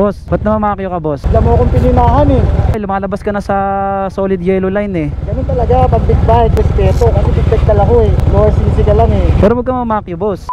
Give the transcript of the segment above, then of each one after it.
Boss, ba't namamakyo ka, boss? Alam mo akong pininahan eh. Lumalabas ka na sa solid yellow line eh. Ganun talaga pag big bike, respeto. Kasi big bike dala ko eh. Lower CC ka lang eh. Pero wag ka mamakyo, boss.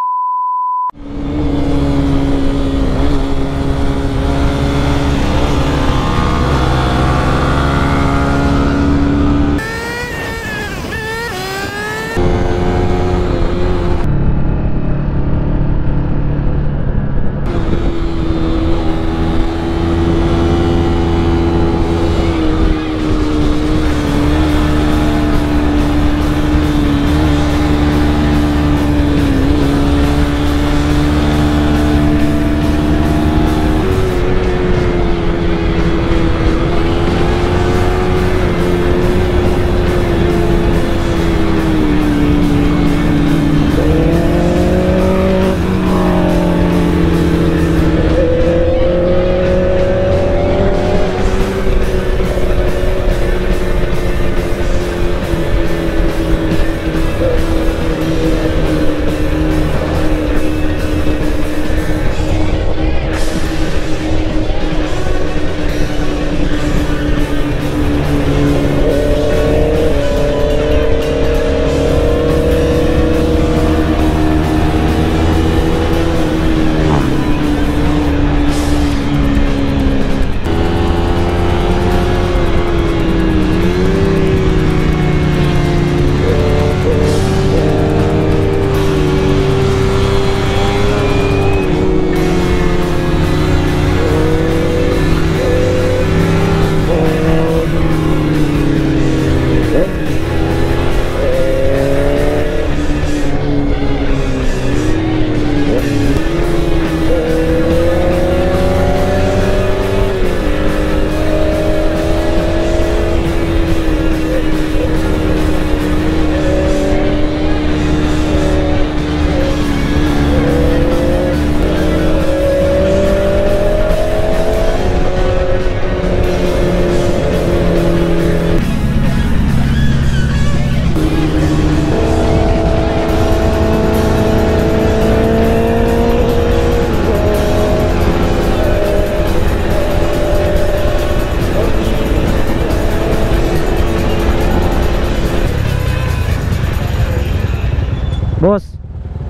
Boss,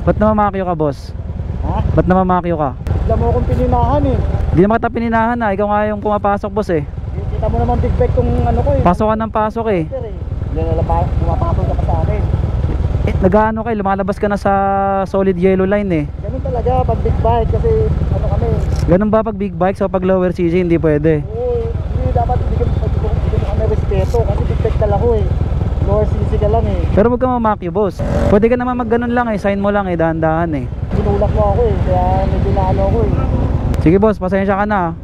ba't namamakyo ka, boss? Ha? Ba't namamakyo ka? Alam mo akong pininahan eh. Hindi naman kita pininahan na, ikaw nga yung pumapasok, boss eh. Kita mo naman big bike tong ano ko eh. Pasok ka ng pasok eh. Hindi na pumapasok ka pa sa akin. Nag-ano kayo, lumalabas ka na sa solid yellow line eh. Ganun talaga pag big bike kasi ano kami. Ganun ba pag big bike? So pag lower CC hindi pwede? Oo, hindi dapat bigyan kami respeto kasi big bike dala ko eh. Lower CC ka lang eh. Pero wag ka mamakyo, boss. Pwede ka naman mag-ganon lang eh, sign mo lang eh, dahan-dahan eh. Sinulak mo ako eh, kaya medyo naano ako eh. Sige boss, pasensya ka na.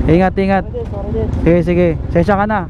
Ingat, ingat. Sorry din. Sige, sige. Pasensya ka na.